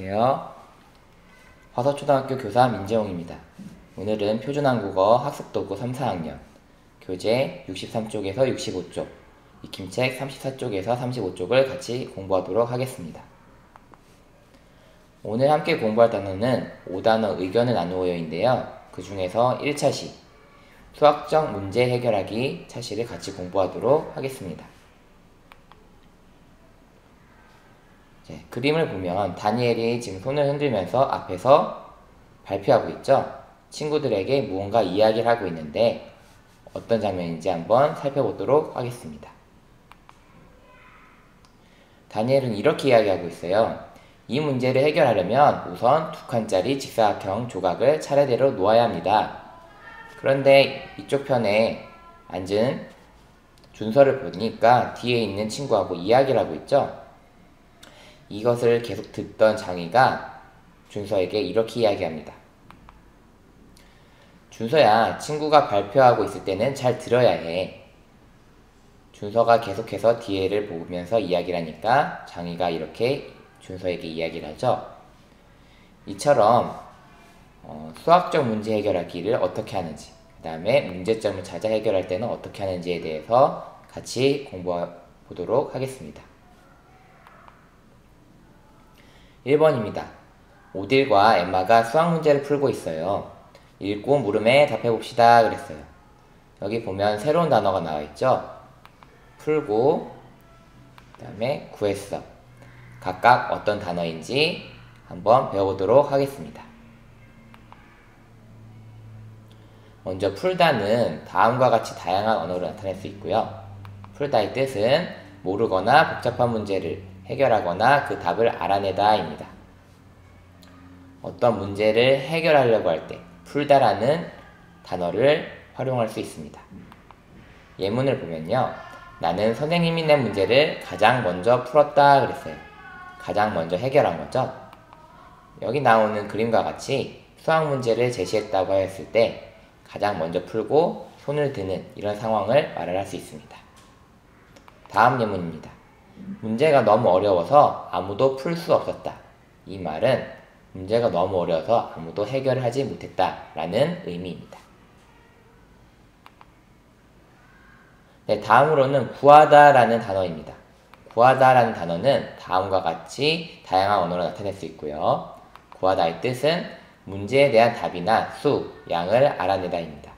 안녕하세요. 화서초등학교 교사 민재홍입니다. 오늘은 표준한국어 학습도구 3, 4학년 교재 63쪽에서 65쪽, 익힘책 34쪽에서 35쪽을 같이 공부하도록 하겠습니다. 오늘 함께 공부할 단어는 5단어 의견을 나누어요인데요. 그 중에서 1차시 수학적 문제 해결하기 차시를 같이 공부하도록 하겠습니다. 그림을 보면 다니엘이 지금 손을 흔들면서 앞에서 발표하고 있죠. 친구들에게 무언가 이야기를 하고 있는데 어떤 장면인지 한번 살펴보도록 하겠습니다. 다니엘은 이렇게 이야기하고 있어요. 이 문제를 해결하려면 우선 2칸짜리 직사각형 조각을 차례대로 놓아야 합니다. 그런데 이쪽 편에 앉은 준서를 보니까 뒤에 있는 친구하고 이야기를 하고 있죠. 이것을 계속 듣던 장의가 준서에게 이렇게 이야기합니다. 준서야, 친구가 발표하고 있을 때는 잘 들어야 해. 준서가 계속해서 뒤에를 보면서 이야기를 하니까 장의가 이렇게 준서에게 이야기를 하죠. 이처럼 수학적 문제 해결하기를 어떻게 하는지, 그 다음에 문제점을 찾아 해결할 때는 어떻게 하는지에 대해서 같이 공부해 보도록 하겠습니다. 1번입니다. 오딜과 엠마가 수학 문제를 풀고 있어요. 읽고 물음에 답해봅시다 그랬어요. 여기 보면 새로운 단어가 나와있죠. 풀고 그 다음에 구했어. 각각 어떤 단어인지 한번 배워보도록 하겠습니다. 먼저 풀다는 다음과 같이 다양한 언어로 나타낼 수 있고요. 풀다의 뜻은 모르거나 복잡한 문제를 해결하거나 그 답을 알아내다 입니다. 어떤 문제를 해결하려고 할 때 풀다라는 단어를 활용할 수 있습니다. 예문을 보면요. 나는 선생님이 낸 문제를 가장 먼저 풀었다 그랬어요. 가장 먼저 해결한 거죠. 여기 나오는 그림과 같이 수학 문제를 제시했다고 하였을 때 가장 먼저 풀고 손을 드는 이런 상황을 말을 할 수 있습니다. 다음 예문입니다. 문제가 너무 어려워서 아무도 풀 수 없었다. 이 말은 문제가 너무 어려워서 아무도 해결을 하지 못했다 라는 의미입니다. 네, 다음으로는 구하다 라는 단어입니다. 구하다 라는 단어는 다음과 같이 다양한 언어로 나타낼 수 있고요. 구하다의 뜻은 문제에 대한 답이나 수, 양을 알아내다 입니다.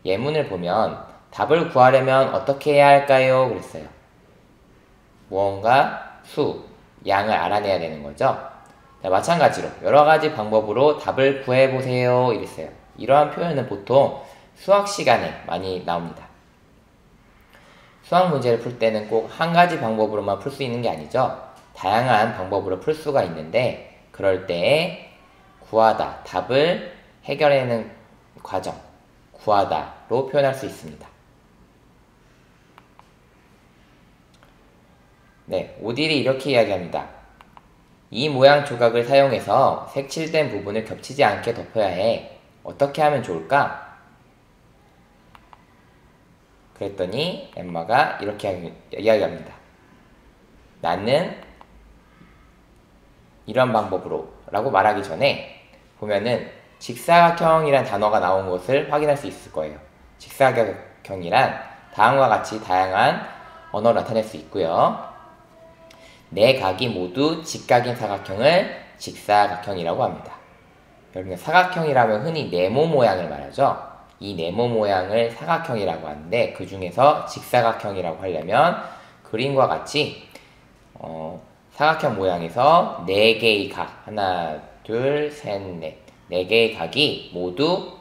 예문을 보면 답을 구하려면 어떻게 해야 할까요? 그랬어요. 무언가 수, 양을 알아내야 되는 거죠. 자, 마찬가지로 여러가지 방법으로 답을 구해보세요 이랬어요. 이러한 표현은 보통 수학 시간에 많이 나옵니다. 수학 문제를 풀 때는 꼭 한 가지 방법으로만 풀 수 있는 게 아니죠. 다양한 방법으로 풀 수가 있는데 그럴 때에 구하다, 답을 해결해내는 과정, 구하다로 표현할 수 있습니다. 네, 오딜이 이렇게 이야기합니다. 이 모양 조각을 사용해서 색칠된 부분을 겹치지 않게 덮어야 해. 어떻게 하면 좋을까? 그랬더니 엠마가 이렇게 이야기합니다. 나는 이런 방법으로 라고 말하기 전에 보면은 직사각형이란 단어가 나온 것을 확인할 수 있을 거예요. 직사각형이란 다음과 같이 다양한 언어로 나타낼 수 있고요. 네 각이 모두 직각인 사각형을 직사각형이라고 합니다. 여러분, 사각형이라면 흔히 네모 모양을 말하죠. 이 네모 모양을 사각형이라고 하는데 그 중에서 직사각형이라고 하려면 그림과 같이 사각형 모양에서 4개의 각, 하나, 둘, 셋, 넷, 4개의 각이 모두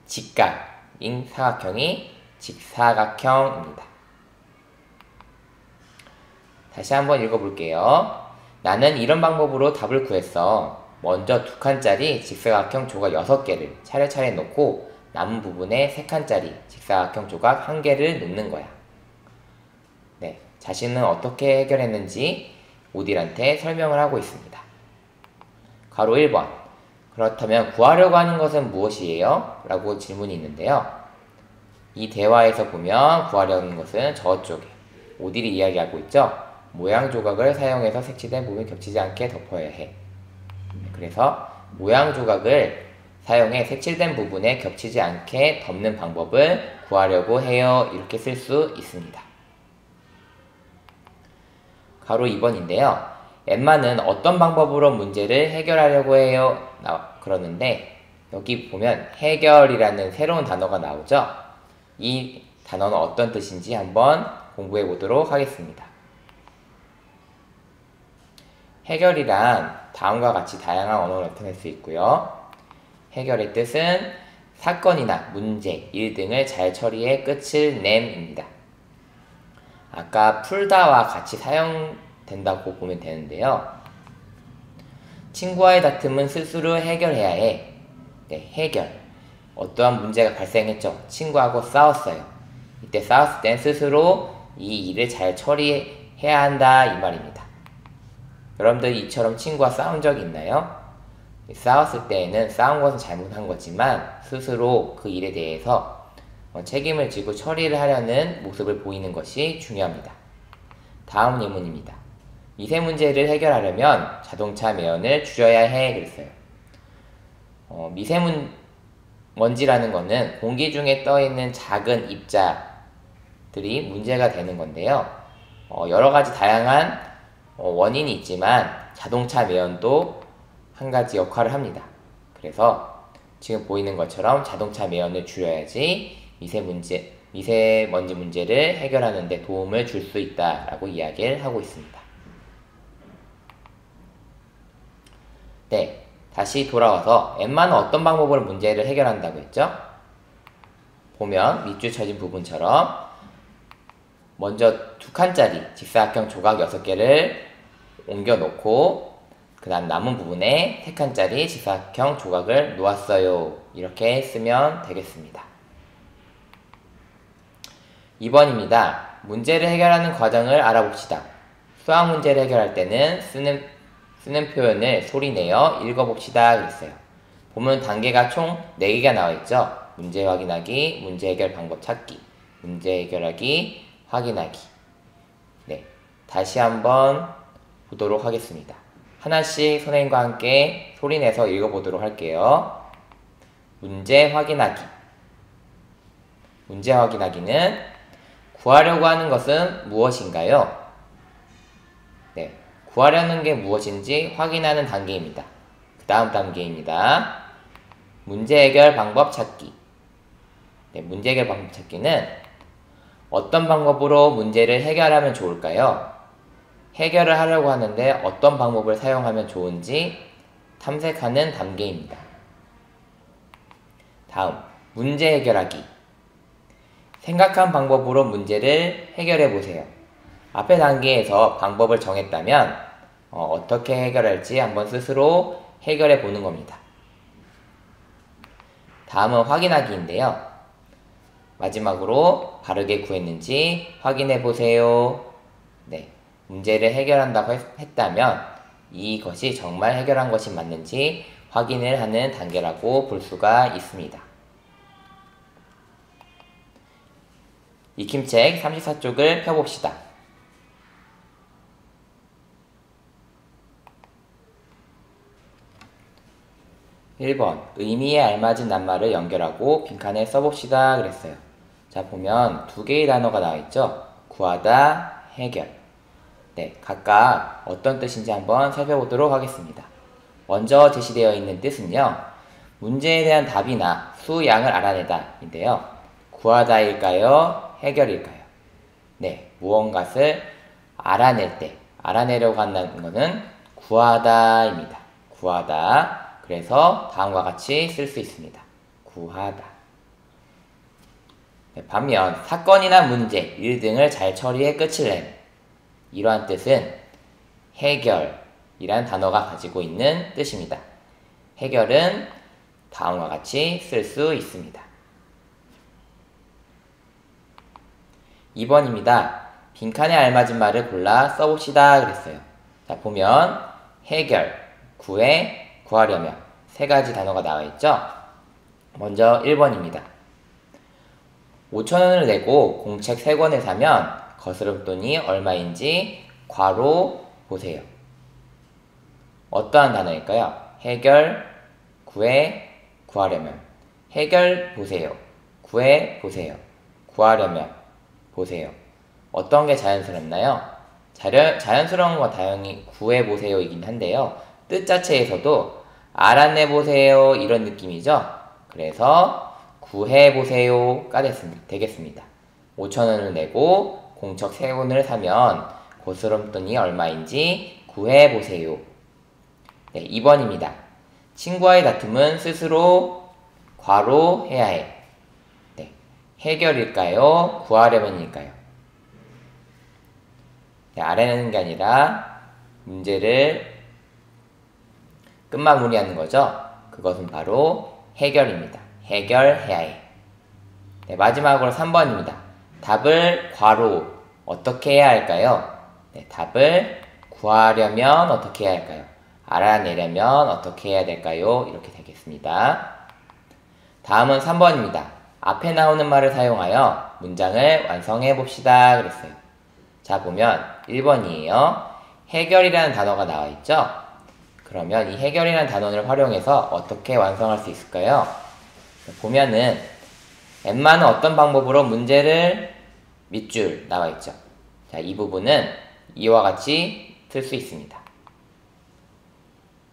직각인 사각형이 직사각형입니다. 다시 한번 읽어볼게요. 나는 이런 방법으로 답을 구했어. 먼저 2칸짜리 직사각형 조각 6개를 차례차례 놓고 남은 부분에 3칸짜리 직사각형 조각 1개를 놓는 거야. 네, 자신은 어떻게 해결했는지 오딜한테 설명을 하고 있습니다. 가로 1번. 그렇다면 구하려고 하는 것은 무엇이에요? 라고 질문이 있는데요. 이 대화에서 보면 구하려는 것은 저쪽에 오딜이 이야기하고 있죠. 모양 조각을 사용해서 색칠된 부분이 겹치지 않게 덮어야 해. 그래서 모양 조각을 사용해 색칠된 부분에 겹치지 않게 덮는 방법을 구하려고 해요. 이렇게 쓸 수 있습니다. 가로 2번인데요. 엠마는 어떤 방법으로 문제를 해결하려고 해요? 그러는데 여기 보면 해결이라는 새로운 단어가 나오죠? 이 단어는 어떤 뜻인지 한번 공부해 보도록 하겠습니다. 해결이란 다음과 같이 다양한 언어로 나타낼 수 있고요. 해결의 뜻은 사건이나 문제, 일 등을 잘 처리해 끝을 냄입니다. 아까 풀다와 같이 사용된다고 보면 되는데요. 친구와의 다툼은 스스로 해결해야 해. 네, 해결. 어떠한 문제가 발생했죠. 친구하고 싸웠어요. 이때 싸웠을 땐 스스로 이 일을 잘 처리해야 한다 이 말입니다. 여러분들 이처럼 친구와 싸운 적 있나요? 싸웠을 때에는 싸운 것은 잘못한 거지만 스스로 그 일에 대해서 책임을 지고 처리를 하려는 모습을 보이는 것이 중요합니다. 다음 예문입니다. 미세 문제를 해결하려면 자동차 매연을 줄여야 해 그랬어요. 미세먼지라는 거는 공기 중에 떠있는 작은 입자들이 문제가 되는 건데요. 여러 가지 다양한 원인이 있지만 자동차 매연도 한 가지 역할을 합니다. 그래서 지금 보이는 것처럼 자동차 매연을 줄여야지 미세먼지 문제를 해결하는 데 도움을 줄 수 있다라고 이야기를 하고 있습니다. 네, 다시 돌아와서 엠마는 어떤 방법으로 문제를 해결한다고 했죠? 보면 밑줄 쳐진 부분처럼 먼저 2칸짜리 직사각형 조각 6개를 옮겨 놓고 그 다음 남은 부분에 3칸짜리 직사각형 조각을 놓았어요. 이렇게 쓰면 되겠습니다. 2번입니다. 문제를 해결하는 과정을 알아봅시다. 수학 문제를 해결할 때는 쓰는 표현을 소리내어 읽어봅시다 그랬어요. 보면 단계가 총 4개가 나와있죠. 문제 확인하기, 문제 해결 방법 찾기, 문제 해결하기, 확인하기. 네, 다시 한번 보도록 하겠습니다. 하나씩 선생님과 함께 소리내서 읽어보도록 할게요. 문제 확인하기. 문제 확인하기는 구하려고 하는 것은 무엇인가요? 네, 구하려는 게 무엇인지 확인하는 단계입니다. 그 다음 단계입니다. 문제 해결 방법 찾기. 네, 문제 해결 방법 찾기는 어떤 방법으로 문제를 해결하면 좋을까요? 해결을 하려고 하는데 어떤 방법을 사용하면 좋은지 탐색하는 단계입니다. 다음, 문제 해결하기. 생각한 방법으로 문제를 해결해 보세요. 앞의 단계에서 방법을 정했다면 어떻게 해결할지 한번 스스로 해결해 보는 겁니다. 다음은 확인하기인데요. 마지막으로 바르게 구했는지 확인해 보세요. 네, 문제를 해결한다고 했다면 이것이 정말 해결한 것이 맞는지 확인을 하는 단계라고 볼 수가 있습니다. 익힘책 34쪽을 펴봅시다. 1번 의미에 알맞은 낱말을 연결하고 빈칸에 써봅시다 그랬어요. 자, 보면 2개의 단어가 나와있죠. 구하다, 해결. 네, 각각 어떤 뜻인지 한번 살펴보도록 하겠습니다. 먼저 제시되어 있는 뜻은요, 문제에 대한 답이나 수양을 알아내다 인데요. 구하다일까요? 해결일까요? 네, 무언가를 알아낼 때, 알아내려고 한다는 것은 구하다입니다. 구하다. 그래서 다음과 같이 쓸 수 있습니다. 구하다. 네, 반면 사건이나 문제, 일 등을 잘 처리해 끝을 낸 이러한 뜻은 해결이란 단어가 가지고 있는 뜻입니다. 해결은 다음과 같이 쓸 수 있습니다. 2번입니다. 빈칸에 알맞은 말을 골라 써봅시다 그랬어요. 자, 보면 해결, 구해, 구하려면 3가지 단어가 나와있죠. 먼저 1번입니다. 5,000원을 내고 공책 3권을 사면 거스름돈이 얼마인지 괄호 보세요. 어떠한 단어일까요? 해결, 구해, 구하려면. 해결 보세요. 구해 보세요. 구하려면 보세요. 어떤 게 자연스럽나요? 자연스러운 건 당연히 구해 보세요이긴 한데요. 뜻 자체에서도 알아내 보세요 이런 느낌이죠. 그래서 구해 보세요가 되겠습니다. 5,000원을 내고 공책 3권을 사면 고스란돈이 얼마인지 구해 보세요. 네, 2번입니다. 친구와의 다툼은 스스로 괄호해야 해. 네, 해결일까요? 구하려면일까요? 네, 알아내는 게 아니라 문제를 끝마무리하는 거죠. 그것은 바로 해결입니다. 해결해야 해. 네, 마지막으로 3번입니다. 답을 괄호 어떻게 해야 할까요? 네, 답을 구하려면 어떻게 해야 할까요? 알아내려면 어떻게 해야 될까요? 이렇게 되겠습니다. 다음은 3번입니다. 앞에 나오는 말을 사용하여 문장을 완성해 봅시다 그랬어요. 자, 보면 1번이에요. 해결이라는 단어가 나와 있죠? 그러면 이 해결이라는 단어를 활용해서 어떻게 완성할 수 있을까요? 보면은 엠마는 어떤 방법으로 문제를 밑줄 나와 있죠. 자, 이 부분은 이와 같이 쓸 수 있습니다.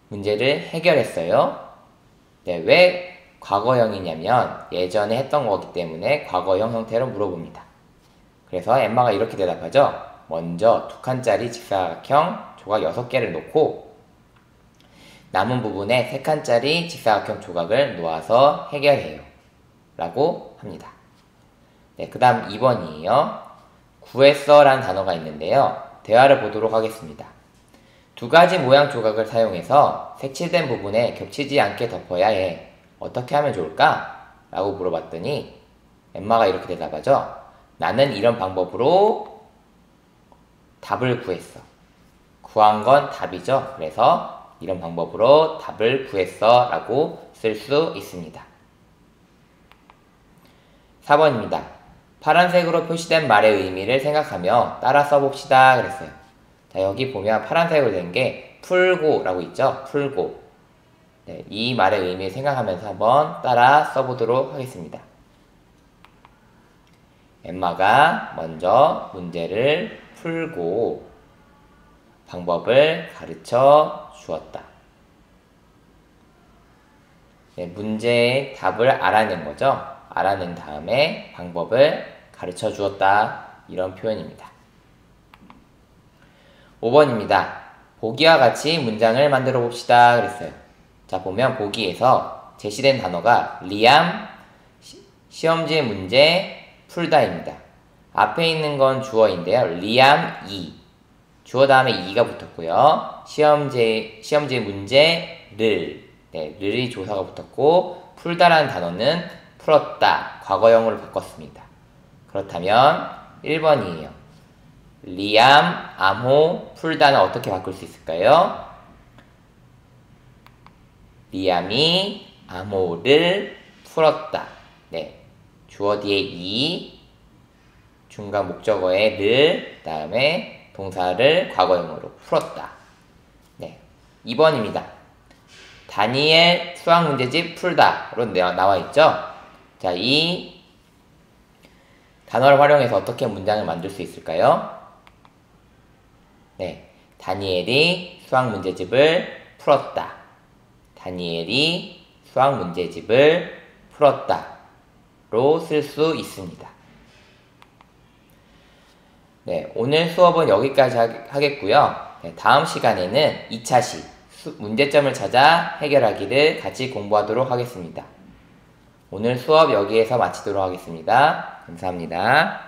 문제를 해결했어요. 네, 왜 과거형이냐면 예전에 했던 거기 때문에 과거형 형태로 물어봅니다. 그래서 엠마가 이렇게 대답하죠. 먼저 2칸짜리 직사각형 조각 6개를 놓고 남은 부분에 3칸짜리 직사각형 조각을 놓아서 해결해요 라고 합니다. 네, 그 다음 2번이에요. 구했어 라는 단어가 있는데요. 대화를 보도록 하겠습니다. 2가지 모양 조각을 사용해서 색칠된 부분에 겹치지 않게 덮어야 해. 어떻게 하면 좋을까? 라고 물어봤더니 엠마가 이렇게 대답하죠. 나는 이런 방법으로 답을 구했어. 구한 건 답이죠. 그래서 이런 방법으로 답을 구했어 라고 쓸 수 있습니다. 4번입니다. 파란색으로 표시된 말의 의미를 생각하며 따라 써봅시다 그랬어요. 자, 여기 보면 파란색으로 된 게 풀고 라고 있죠. 풀고. 네, 이 말의 의미를 생각하면서 한번 따라 써보도록 하겠습니다. 엠마가 먼저 문제를 풀고 방법을 가르쳐 주었다. 네, 문제의 답을 알아낸 거죠. 알아낸 다음에 방법을 가르쳐 주었다. 이런 표현입니다. 5번입니다. 보기와 같이 문장을 만들어 봅시다 그랬어요. 자, 보면 보기에서 제시된 단어가 리암, 시험지 문제, 풀다입니다. 앞에 있는 건 주어인데요. 리암 2. 주어 다음에 2가 붙었고요. 시험지 문제 를. 네, 르이 조사가 붙었고 풀다라는 단어는 풀었다. 과거형으로 바꿨습니다. 그렇다면 1번이에요. 리암, 암호, 풀다는 어떻게 바꿀 수 있을까요? 리암이 암호를 풀었다. 네, 주어 뒤에 이, 중간 목적어에 를, 다음에 동사를 과거형으로 풀었다. 네, 2번입니다. 다니엘 수학 문제집 풀다로 나와 있죠? 자, 이 단어를 활용해서 어떻게 문장을 만들 수 있을까요? 네, 다니엘이 수학 문제집을 풀었다. 다니엘이 수학 문제집을 풀었다로 쓸 수 있습니다. 네, 오늘 수업은 여기까지 하겠고요. 네, 다음 시간에는 2차시 문제점을 찾아 해결하기를 같이 공부하도록 하겠습니다. 오늘 수업 여기에서 마치도록 하겠습니다. 감사합니다.